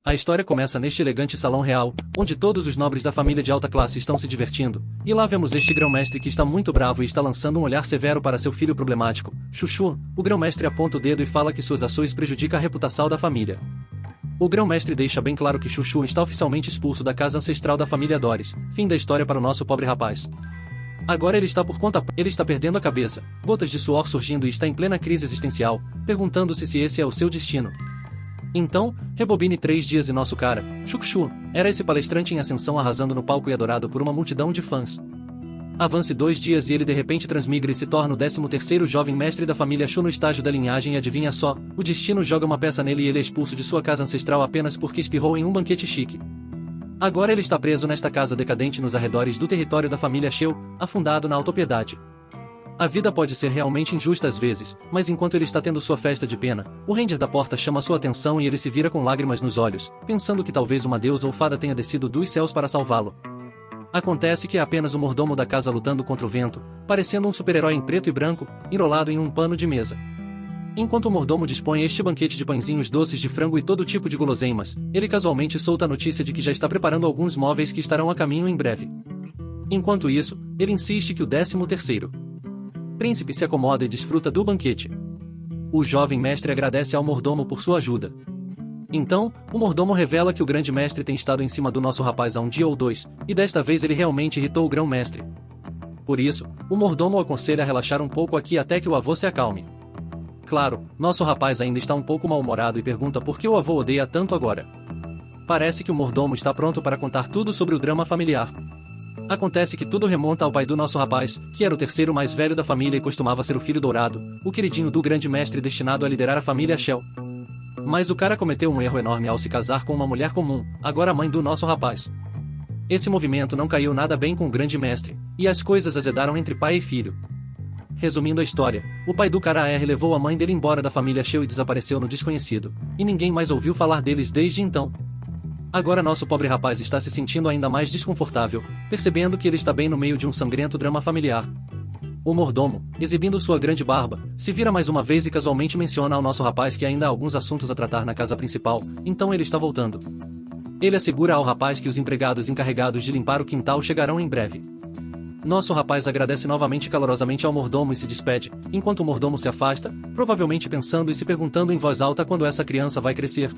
A história começa neste elegante salão real, onde todos os nobres da família de alta classe estão se divertindo, e lá vemos este grão-mestre que está muito bravo e está lançando um olhar severo para seu filho problemático, Chuchu. O grão-mestre aponta o dedo e fala que suas ações prejudicam a reputação da família. O grão-mestre deixa bem claro que Chuchu está oficialmente expulso da casa ancestral da família Dores. Fim da história para o nosso pobre rapaz. Agora ele está por conta, ele está perdendo a cabeça, gotas de suor surgindo e está em plena crise existencial, perguntando-se se esse é o seu destino. Então, rebobine 3 dias e nosso cara, Chuchu, era esse palestrante em ascensão arrasando no palco e adorado por uma multidão de fãs. Avance 2 dias e ele de repente transmigra e se torna o 13º jovem mestre da família Chu no estágio da linhagem e adivinha só, o destino joga uma peça nele e ele é expulso de sua casa ancestral apenas porque espirrou em um banquete chique. Agora ele está preso nesta casa decadente nos arredores do território da família Sheu, afundado na autopiedade. A vida pode ser realmente injusta às vezes, mas enquanto ele está tendo sua festa de pena, o ranger da porta chama sua atenção e ele se vira com lágrimas nos olhos, pensando que talvez uma deusa ou fada tenha descido dos céus para salvá-lo. Acontece que é apenas o mordomo da casa lutando contra o vento, parecendo um super-herói em preto e branco, enrolado em um pano de mesa. Enquanto o mordomo dispõe este banquete de pãezinhos doces de frango e todo tipo de guloseimas, ele casualmente solta a notícia de que já está preparando alguns móveis que estarão a caminho em breve. Enquanto isso, ele insiste que o 13º príncipe se acomoda e desfruta do banquete. O jovem mestre agradece ao mordomo por sua ajuda. Então, o mordomo revela que o grande mestre tem estado em cima do nosso rapaz há um dia ou 2, e desta vez ele realmente irritou o grão-mestre. Por isso, o mordomo o aconselha a relaxar um pouco aqui até que o avô se acalme. Claro, nosso rapaz ainda está um pouco mal-humorado e pergunta por que o avô odeia tanto agora. Parece que o mordomo está pronto para contar tudo sobre o drama familiar. Acontece que tudo remonta ao pai do nosso rapaz, que era o 3º mais velho da família e costumava ser o filho dourado, o queridinho do grande mestre destinado a liderar a família Shell. Mas o cara cometeu um erro enorme ao se casar com uma mulher comum, agora a mãe do nosso rapaz. Esse movimento não caiu nada bem com o grande mestre, e as coisas azedaram entre pai e filho. Resumindo a história, o pai do cara levou a mãe dele embora da família Shell e desapareceu no desconhecido, e ninguém mais ouviu falar deles desde então. Agora nosso pobre rapaz está se sentindo ainda mais desconfortável, percebendo que ele está bem no meio de um sangrento drama familiar. O mordomo, exibindo sua grande barba, se vira mais uma vez e casualmente menciona ao nosso rapaz que ainda há alguns assuntos a tratar na casa principal, então ele está voltando. Ele assegura ao rapaz que os empregados encarregados de limpar o quintal chegarão em breve. Nosso rapaz agradece novamente calorosamente ao mordomo e se despede, enquanto o mordomo se afasta, provavelmente pensando e se perguntando em voz alta quando essa criança vai crescer.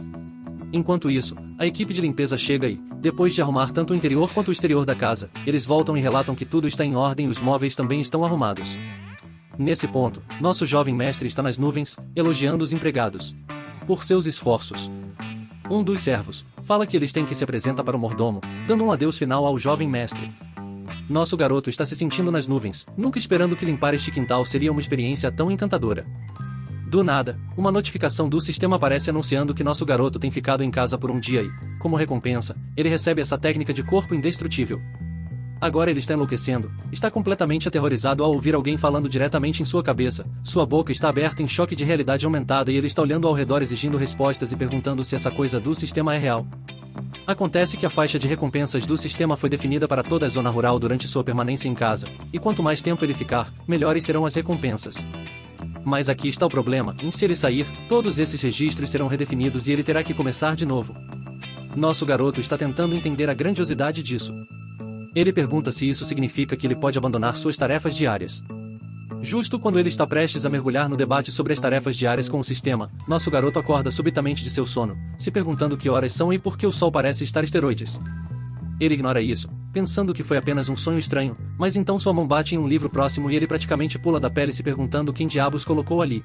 Enquanto isso, a equipe de limpeza chega e, depois de arrumar tanto o interior quanto o exterior da casa, eles voltam e relatam que tudo está em ordem e os móveis também estão arrumados. Nesse ponto, nosso jovem mestre está nas nuvens, elogiando os empregados por seus esforços. Um dos servos fala que eles têm que se apresentar para o mordomo, dando um adeus final ao jovem mestre. Nosso garoto está se sentindo nas nuvens, nunca esperando que limpar este quintal seria uma experiência tão encantadora. Do nada, uma notificação do sistema aparece anunciando que nosso garoto tem ficado em casa por um dia e, como recompensa, ele recebe essa técnica de corpo indestrutível. Agora ele está enlouquecendo, está completamente aterrorizado ao ouvir alguém falando diretamente em sua cabeça, sua boca está aberta em choque de realidade aumentada e ele está olhando ao redor exigindo respostas e perguntando se essa coisa do sistema é real. Acontece que a faixa de recompensas do sistema foi definida para toda a zona rural durante sua permanência em casa, e quanto mais tempo ele ficar, melhores serão as recompensas. Mas aqui está o problema, se ele sair, todos esses registros serão redefinidos e ele terá que começar de novo. Nosso garoto está tentando entender a grandiosidade disso. Ele pergunta se isso significa que ele pode abandonar suas tarefas diárias. Justo quando ele está prestes a mergulhar no debate sobre as tarefas diárias com o sistema, nosso garoto acorda subitamente de seu sono, se perguntando que horas são e por que o sol parece estar esteroides. Ele ignora isso, pensando que foi apenas um sonho estranho, mas então sua mão bate em um livro próximo e ele praticamente pula da pele se perguntando quem diabos colocou ali.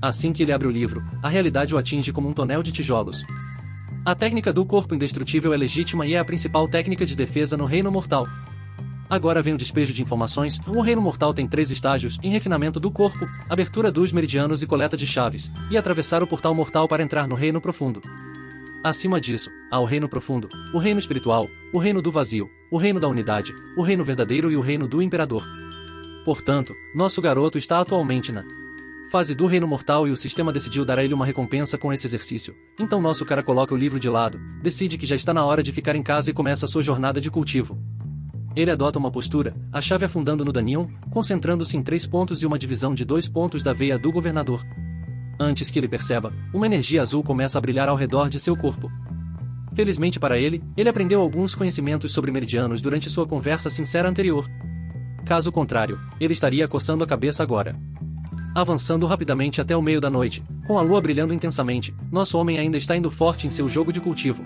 Assim que ele abre o livro, a realidade o atinge como um tonel de tijolos. A técnica do corpo indestrutível é legítima e é a principal técnica de defesa no Reino Mortal. Agora vem o despejo de informações. O Reino Mortal tem 3 estágios, em refinamento do corpo, abertura dos meridianos e coleta de chaves, e atravessar o portal mortal para entrar no Reino Profundo. Acima disso, há o Reino Profundo, o Reino Espiritual, o Reino do Vazio, o Reino da Unidade, o Reino Verdadeiro e o Reino do Imperador. Portanto, nosso garoto está atualmente na fase do Reino Mortal e o sistema decidiu dar a ele uma recompensa com esse exercício. Então nosso cara coloca o livro de lado, decide que já está na hora de ficar em casa e começa sua jornada de cultivo. Ele adota uma postura, a chave afundando no Danion, concentrando-se em 3 pontos e uma divisão de 2 pontos da veia do governador. Antes que ele perceba, uma energia azul começa a brilhar ao redor de seu corpo. Felizmente para ele, ele aprendeu alguns conhecimentos sobre meridianos durante sua conversa sincera anterior. Caso contrário, ele estaria coçando a cabeça agora. Avançando rapidamente até o meio da noite, com a lua brilhando intensamente, nosso homem ainda está indo forte em seu jogo de cultivo.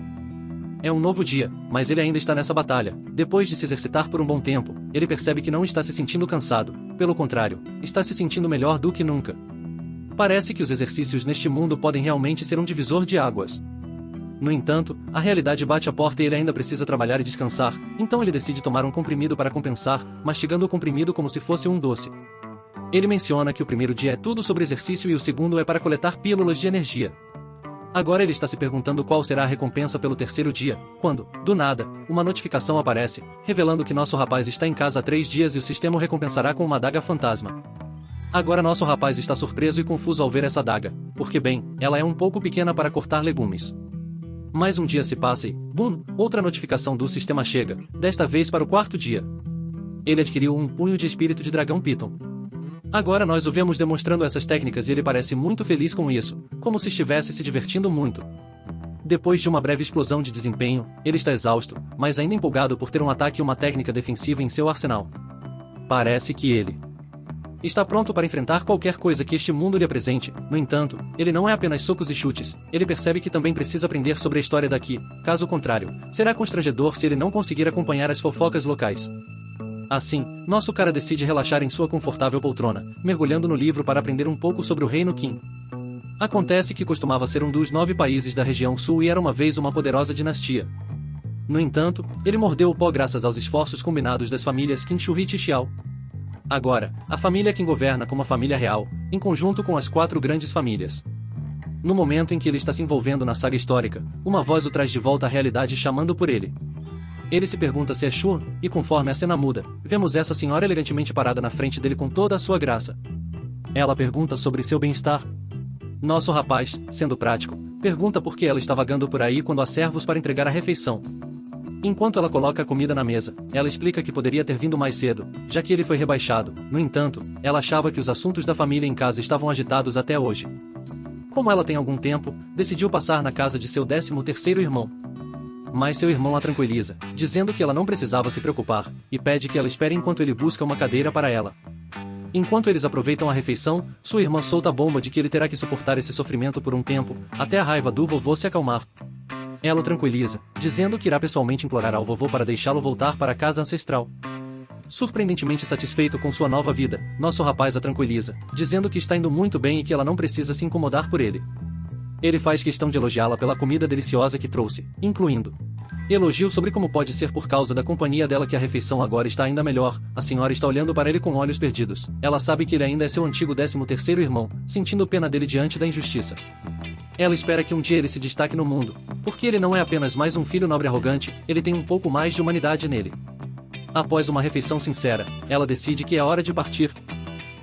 É um novo dia, mas ele ainda está nessa batalha. Depois de se exercitar por um bom tempo, ele percebe que não está se sentindo cansado, pelo contrário, está se sentindo melhor do que nunca. Parece que os exercícios neste mundo podem realmente ser um divisor de águas. No entanto, a realidade bate a porta e ele ainda precisa trabalhar e descansar, então ele decide tomar um comprimido para compensar, mastigando o comprimido como se fosse um doce. Ele menciona que o primeiro dia é tudo sobre exercício e o segundo é para coletar pílulas de energia. Agora ele está se perguntando qual será a recompensa pelo terceiro dia, quando, do nada, uma notificação aparece, revelando que nosso rapaz está em casa há 3 dias e o sistema o recompensará com uma adaga fantasma. Agora nosso rapaz está surpreso e confuso ao ver essa adaga, porque bem, ela é um pouco pequena para cortar legumes. Mais um dia se passa e, bum, outra notificação do sistema chega, desta vez para o 4º dia. Ele adquiriu um punho de espírito de dragão Piton. Agora nós o vemos demonstrando essas técnicas e ele parece muito feliz com isso, como se estivesse se divertindo muito. Depois de uma breve explosão de desempenho, ele está exausto, mas ainda empolgado por ter um ataque e uma técnica defensiva em seu arsenal. Parece que ele está pronto para enfrentar qualquer coisa que este mundo lhe apresente. No entanto, ele não é apenas socos e chutes, ele percebe que também precisa aprender sobre a história daqui, caso contrário, será constrangedor se ele não conseguir acompanhar as fofocas locais. Assim, nosso cara decide relaxar em sua confortável poltrona, mergulhando no livro para aprender um pouco sobre o Reino Qin. Acontece que costumava ser um dos 9 países da região sul e era uma vez uma poderosa dinastia. No entanto, ele mordeu o pó graças aos esforços combinados das famílias Qin Shi e Xiao. Agora, a família Qin governa como a família real, em conjunto com as 4 grandes famílias. No momento em que ele está se envolvendo na saga histórica, uma voz o traz de volta à realidade chamando por ele. Ele se pergunta se é Shun, e conforme a cena muda, vemos essa senhora elegantemente parada na frente dele com toda a sua graça. Ela pergunta sobre seu bem-estar. Nosso rapaz, sendo prático, pergunta por que ela está vagando por aí quando há servos para entregar a refeição. Enquanto ela coloca a comida na mesa, ela explica que poderia ter vindo mais cedo, já que ele foi rebaixado. No entanto, ela achava que os assuntos da família em casa estavam agitados até hoje. Como ela tem algum tempo, decidiu passar na casa de seu 13º irmão. Mas seu irmão a tranquiliza, dizendo que ela não precisava se preocupar, e pede que ela espere enquanto ele busca uma cadeira para ela. Enquanto eles aproveitam a refeição, sua irmã solta a bomba de que ele terá que suportar esse sofrimento por um tempo, até a raiva do vovô se acalmar. Ela o tranquiliza, dizendo que irá pessoalmente implorar ao vovô para deixá-lo voltar para a casa ancestral. Surpreendentemente satisfeito com sua nova vida, nosso rapaz a tranquiliza, dizendo que está indo muito bem e que ela não precisa se incomodar por ele. Ele faz questão de elogiá-la pela comida deliciosa que trouxe, incluindo elogio sobre como pode ser por causa da companhia dela que a refeição agora está ainda melhor. A senhora está olhando para ele com olhos perdidos. Ela sabe que ele ainda é seu antigo 13º irmão, sentindo pena dele diante da injustiça. Ela espera que um dia ele se destaque no mundo, porque ele não é apenas mais um filho nobre arrogante, ele tem um pouco mais de humanidade nele. Após uma refeição sincera, ela decide que é hora de partir.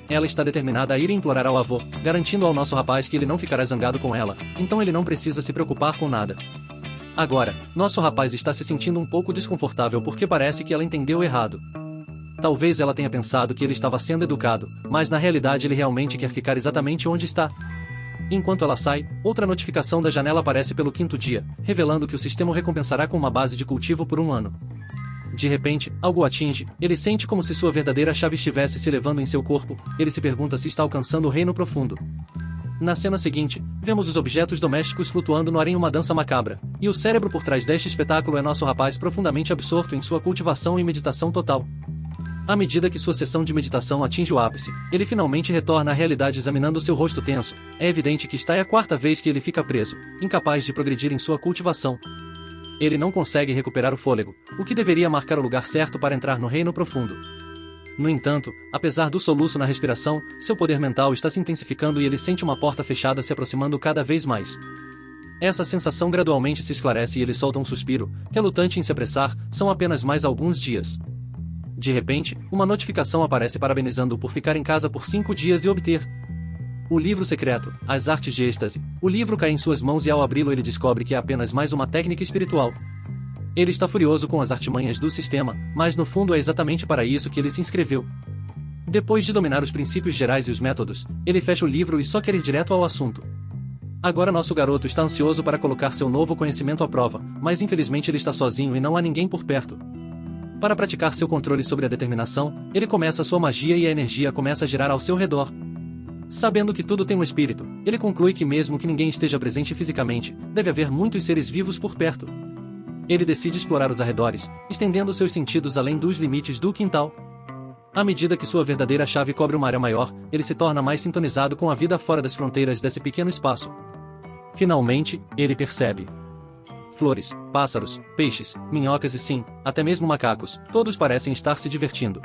Ela está determinada a ir implorar ao avô, garantindo ao nosso rapaz que ele não ficará zangado com ela, então ele não precisa se preocupar com nada. Agora, nosso rapaz está se sentindo um pouco desconfortável porque parece que ela entendeu errado. Talvez ela tenha pensado que ele estava sendo educado, mas na realidade ele realmente quer ficar exatamente onde está. Enquanto ela sai, outra notificação da janela aparece pelo 5º dia, revelando que o sistema o recompensará com uma base de cultivo por 1 ano. De repente, algo o atinge, ele sente como se sua verdadeira chave estivesse se elevando em seu corpo, ele se pergunta se está alcançando o reino profundo. Na cena seguinte, vemos os objetos domésticos flutuando no ar em uma dança macabra, e o cérebro por trás deste espetáculo é nosso rapaz profundamente absorto em sua cultivação e meditação total. À medida que sua sessão de meditação atinge o ápice, ele finalmente retorna à realidade examinando seu rosto tenso. É evidente que esta é a 4ª vez que ele fica preso, incapaz de progredir em sua cultivação. Ele não consegue recuperar o fôlego, o que deveria marcar o lugar certo para entrar no reino profundo. No entanto, apesar do soluço na respiração, seu poder mental está se intensificando e ele sente uma porta fechada se aproximando cada vez mais. Essa sensação gradualmente se esclarece e ele solta um suspiro, relutante em se apressar, são apenas mais alguns dias. De repente, uma notificação aparece parabenizando-o por ficar em casa por 5 dias e obter o livro secreto, As Artes de Êxtase. O livro cai em suas mãos e ao abri-lo ele descobre que é apenas mais uma técnica espiritual. Ele está furioso com as artimanhas do sistema, mas no fundo é exatamente para isso que ele se inscreveu. Depois de dominar os princípios gerais e os métodos, ele fecha o livro e só quer ir direto ao assunto. Agora nosso garoto está ansioso para colocar seu novo conhecimento à prova, mas infelizmente ele está sozinho e não há ninguém por perto. Para praticar seu controle sobre a determinação, ele começa sua magia e a energia começa a girar ao seu redor. Sabendo que tudo tem um espírito, ele conclui que mesmo que ninguém esteja presente fisicamente, deve haver muitos seres vivos por perto. Ele decide explorar os arredores, estendendo seus sentidos além dos limites do quintal. À medida que sua verdadeira chave cobre uma área maior, ele se torna mais sintonizado com a vida fora das fronteiras desse pequeno espaço. Finalmente, ele percebe. Flores, pássaros, peixes, minhocas e sim, até mesmo macacos, todos parecem estar se divertindo.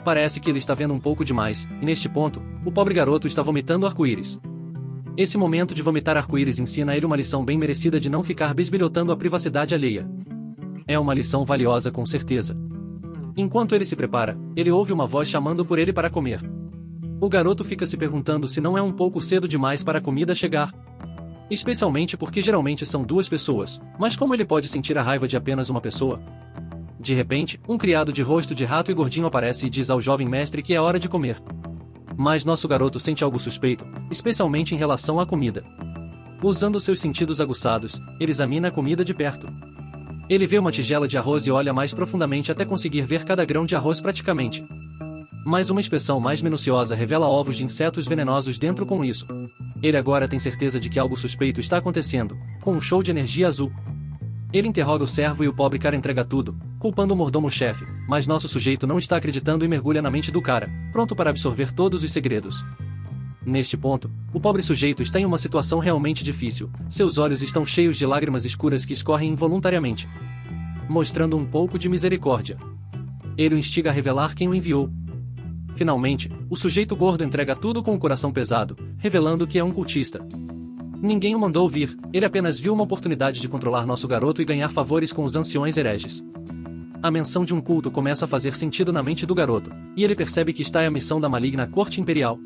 Parece que ele está vendo um pouco demais, e neste ponto, o pobre garoto está vomitando arco-íris. Esse momento de vomitar arco-íris ensina a ele uma lição bem merecida de não ficar bisbilhotando a privacidade alheia. É uma lição valiosa com certeza. Enquanto ele se prepara, ele ouve uma voz chamando por ele para comer. O garoto fica se perguntando se não é um pouco cedo demais para a comida chegar. Especialmente porque geralmente são duas pessoas, mas como ele pode sentir a raiva de apenas uma pessoa? De repente, um criado de rosto de rato e gordinho aparece e diz ao jovem mestre que é hora de comer. Mas nosso garoto sente algo suspeito, especialmente em relação à comida. Usando seus sentidos aguçados, ele examina a comida de perto. Ele vê uma tigela de arroz e olha mais profundamente até conseguir ver cada grão de arroz praticamente. Mas uma inspeção mais minuciosa revela ovos de insetos venenosos dentro com isso. Ele agora tem certeza de que algo suspeito está acontecendo, com um show de energia azul. Ele interroga o servo e o pobre cara entrega tudo, culpando o mordomo-chefe, mas nosso sujeito não está acreditando e mergulha na mente do cara, pronto para absorver todos os segredos. Neste ponto, o pobre sujeito está em uma situação realmente difícil, seus olhos estão cheios de lágrimas escuras que escorrem involuntariamente, mostrando um pouco de misericórdia. Ele o instiga a revelar quem o enviou. Finalmente, o sujeito gordo entrega tudo com o coração pesado, revelando que é um cultista. Ninguém o mandou vir, ele apenas viu uma oportunidade de controlar nosso garoto e ganhar favores com os anciões hereges. A menção de um culto começa a fazer sentido na mente do garoto, e ele percebe que está a missão da maligna corte imperial.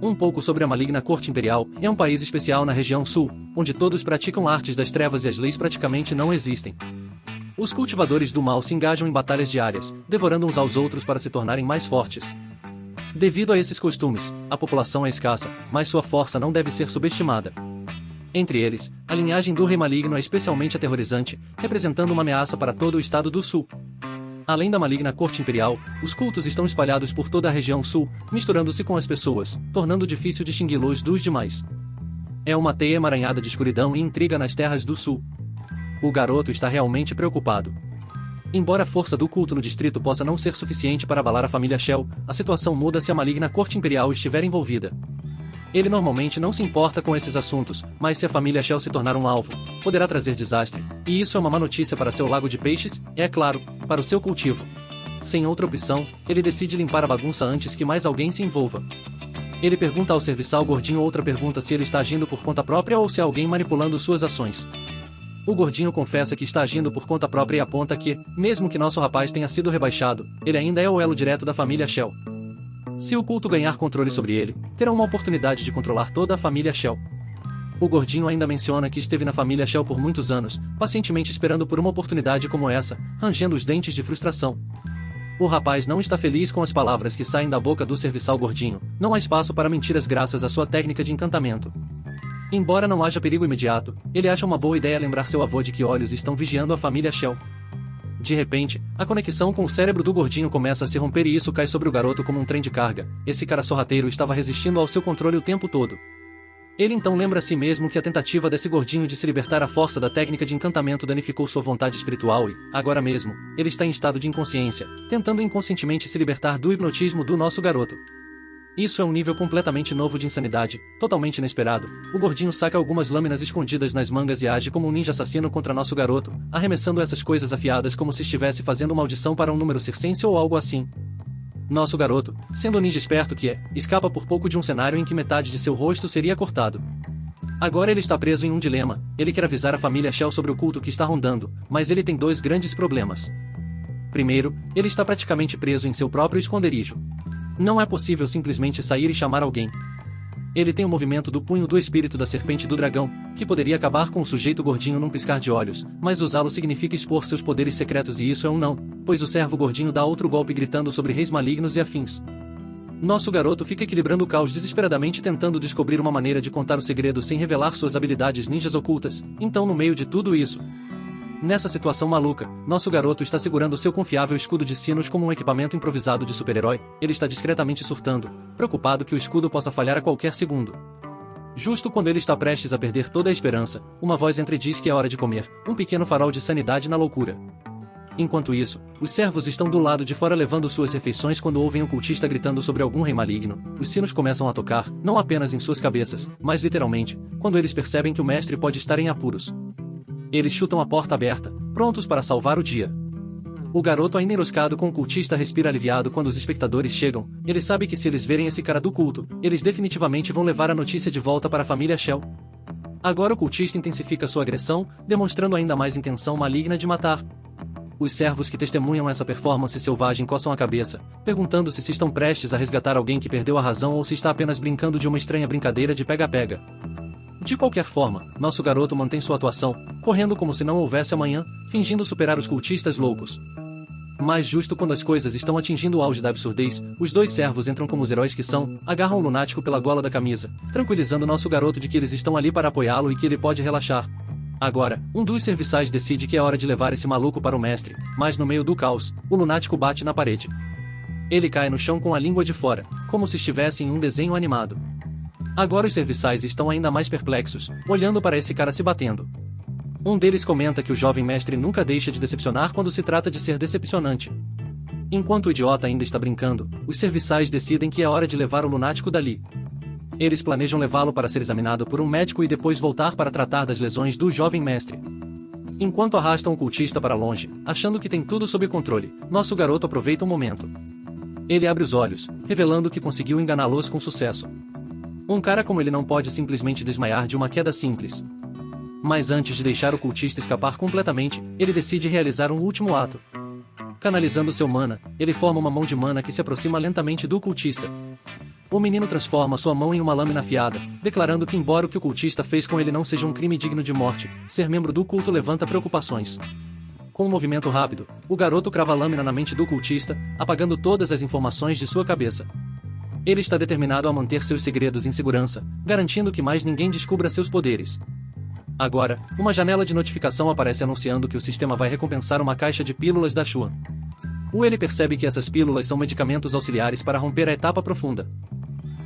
Um pouco sobre a maligna corte imperial, é um país especial na região sul, onde todos praticam artes das trevas e as leis praticamente não existem. Os cultivadores do mal se engajam em batalhas diárias, devorando uns aos outros para se tornarem mais fortes. Devido a esses costumes, a população é escassa, mas sua força não deve ser subestimada. Entre eles, a linhagem do Rei Maligno é especialmente aterrorizante, representando uma ameaça para todo o estado do Sul. Além da maligna corte imperial, os cultos estão espalhados por toda a região sul, misturando-se com as pessoas, tornando difícil distingui-los dos demais. É uma teia emaranhada de escuridão e intriga nas terras do sul. O garoto está realmente preocupado. Embora a força do culto no distrito possa não ser suficiente para abalar a família Shell, a situação muda se a maligna corte imperial estiver envolvida. Ele normalmente não se importa com esses assuntos, mas se a família Shell se tornar um alvo, poderá trazer desastre, e isso é uma má notícia para seu lago de peixes, e é claro, para o seu cultivo. Sem outra opção, ele decide limpar a bagunça antes que mais alguém se envolva. Ele pergunta ao serviçal gordinho outra pergunta se ele está agindo por conta própria ou se há alguém manipulando suas ações. O gordinho confessa que está agindo por conta própria e aponta que, mesmo que nosso rapaz tenha sido rebaixado, ele ainda é o elo direto da família Shell. Se o culto ganhar controle sobre ele, terá uma oportunidade de controlar toda a família Shell. O gordinho ainda menciona que esteve na família Shell por muitos anos, pacientemente esperando por uma oportunidade como essa, rangendo os dentes de frustração. O rapaz não está feliz com as palavras que saem da boca do serviçal gordinho, não há espaço para mentiras graças à sua técnica de encantamento. Embora não haja perigo imediato, ele acha uma boa ideia lembrar seu avô de que olhos estão vigiando a família Shell. De repente, a conexão com o cérebro do gordinho começa a se romper e isso cai sobre o garoto como um trem de carga. Esse cara sorrateiro estava resistindo ao seu controle o tempo todo. Ele então lembra a si mesmo que a tentativa desse gordinho de se libertar à força da técnica de encantamento danificou sua vontade espiritual e, agora mesmo, ele está em estado de inconsciência, tentando inconscientemente se libertar do hipnotismo do nosso garoto. Isso é um nível completamente novo de insanidade, totalmente inesperado. O gordinho saca algumas lâminas escondidas nas mangas e age como um ninja assassino contra nosso garoto, arremessando essas coisas afiadas como se estivesse fazendo uma audição para um número circense ou algo assim. Nosso garoto, sendo o ninja esperto que é, escapa por pouco de um cenário em que metade de seu rosto seria cortado. Agora ele está preso em um dilema, ele quer avisar a família Shell sobre o culto que está rondando, mas ele tem dois grandes problemas. Primeiro, ele está praticamente preso em seu próprio esconderijo. Não é possível simplesmente sair e chamar alguém. Ele tem o movimento do punho do espírito da serpente do dragão, que poderia acabar com o sujeito gordinho num piscar de olhos, mas usá-lo significa expor seus poderes secretos e isso é um não, pois o servo gordinho dá outro golpe gritando sobre reis malignos e afins. Nosso garoto fica equilibrando o caos desesperadamente tentando descobrir uma maneira de contar o segredo sem revelar suas habilidades ninjas ocultas. Então, no meio de tudo isso, nessa situação maluca, nosso garoto está segurando seu confiável escudo de sinos como um equipamento improvisado de super-herói. Ele está discretamente surtando, preocupado que o escudo possa falhar a qualquer segundo. Justo quando ele está prestes a perder toda a esperança, uma voz entrediz que é hora de comer, um pequeno farol de sanidade na loucura. Enquanto isso, os servos estão do lado de fora levando suas refeições quando ouvem um cultista gritando sobre algum rei maligno. Os sinos começam a tocar, não apenas em suas cabeças, mas literalmente, quando eles percebem que o mestre pode estar em apuros. Eles chutam a porta aberta, prontos para salvar o dia. O garoto ainda enroscado com o cultista respira aliviado quando os espectadores chegam. Ele sabe que se eles verem esse cara do culto, eles definitivamente vão levar a notícia de volta para a família Shell. Agora o cultista intensifica sua agressão, demonstrando ainda mais intenção maligna de matar. Os servos que testemunham essa performance selvagem coçam a cabeça, perguntando-se se estão prestes a resgatar alguém que perdeu a razão ou se está apenas brincando de uma estranha brincadeira de pega-pega. De qualquer forma, nosso garoto mantém sua atuação, correndo como se não houvesse amanhã, fingindo superar os cultistas loucos. Mas justo quando as coisas estão atingindo o auge da absurdez, os dois servos entram como os heróis que são, agarram o lunático pela gola da camisa, tranquilizando nosso garoto de que eles estão ali para apoiá-lo e que ele pode relaxar. Agora, um dos serviçais decide que é hora de levar esse maluco para o mestre, mas no meio do caos, o lunático bate na parede. Ele cai no chão com a língua de fora, como se estivesse em um desenho animado. Agora os serviçais estão ainda mais perplexos, olhando para esse cara se batendo. Um deles comenta que o jovem mestre nunca deixa de decepcionar quando se trata de ser decepcionante. Enquanto o idiota ainda está brincando, os serviçais decidem que é hora de levar o lunático dali. Eles planejam levá-lo para ser examinado por um médico e depois voltar para tratar das lesões do jovem mestre. Enquanto arrastam o cultista para longe, achando que tem tudo sob controle, nosso garoto aproveita um momento. Ele abre os olhos, revelando que conseguiu enganá-los com sucesso. Um cara como ele não pode simplesmente desmaiar de uma queda simples. Mas antes de deixar o cultista escapar completamente, ele decide realizar um último ato. Canalizando seu mana, ele forma uma mão de mana que se aproxima lentamente do cultista. O menino transforma sua mão em uma lâmina afiada, declarando que embora o que o cultista fez com ele não seja um crime digno de morte, ser membro do culto levanta preocupações. Com um movimento rápido, o garoto crava a lâmina na mente do cultista, apagando todas as informações de sua cabeça. Ele está determinado a manter seus segredos em segurança, garantindo que mais ninguém descubra seus poderes. Agora, uma janela de notificação aparece anunciando que o sistema vai recompensar uma caixa de pílulas da Xuan. Ele percebe que essas pílulas são medicamentos auxiliares para romper a etapa profunda.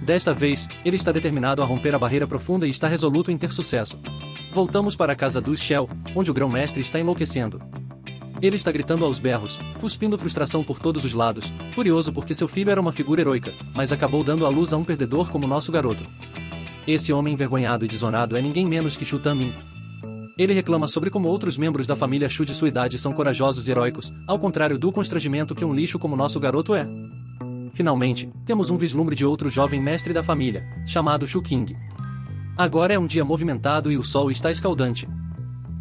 Desta vez, ele está determinado a romper a barreira profunda e está resoluto em ter sucesso. Voltamos para a casa dos Shell, onde o grão-mestre está enlouquecendo. Ele está gritando aos berros, cuspindo frustração por todos os lados, furioso porque seu filho era uma figura heroica, mas acabou dando à luz a um perdedor como nosso garoto. Esse homem envergonhado e desonrado é ninguém menos que Shu Tamin. Ele reclama sobre como outros membros da família Shu de sua idade são corajosos e heróicos, ao contrário do constrangimento que um lixo como nosso garoto é. Finalmente, temos um vislumbre de outro jovem mestre da família, chamado Shu King. Agora é um dia movimentado e o sol está escaldante.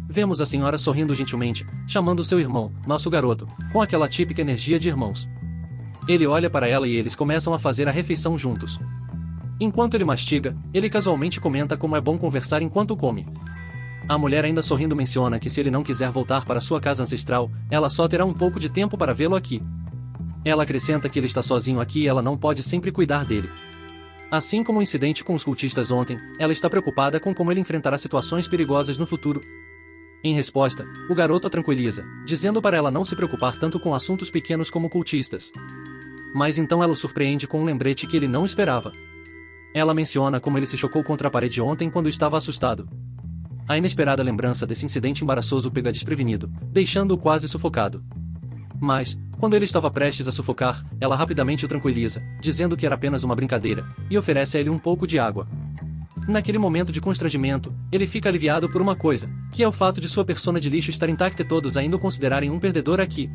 Vemos a senhora sorrindo gentilmente, chamando seu irmão, nosso garoto, com aquela típica energia de irmãos. Ele olha para ela e eles começam a fazer a refeição juntos. Enquanto ele mastiga, ele casualmente comenta como é bom conversar enquanto come. A mulher ainda sorrindo menciona que se ele não quiser voltar para sua casa ancestral, ela só terá um pouco de tempo para vê-lo aqui. Ela acrescenta que ele está sozinho aqui e ela não pode sempre cuidar dele. Assim como o incidente com os cultistas ontem, ela está preocupada com como ele enfrentará situações perigosas no futuro. Em resposta, o garoto a tranquiliza, dizendo para ela não se preocupar tanto com assuntos pequenos como cultistas. Mas então ela o surpreende com um lembrete que ele não esperava. Ela menciona como ele se chocou contra a parede ontem quando estava assustado. A inesperada lembrança desse incidente embaraçoso o pega desprevenido, deixando-o quase sufocado. Mas, quando ele estava prestes a sufocar, ela rapidamente o tranquiliza, dizendo que era apenas uma brincadeira, e oferece a ele um pouco de água. Naquele momento de constrangimento, ele fica aliviado por uma coisa, que é o fato de sua persona de lixo estar intacta e todos ainda o considerarem um perdedor aqui.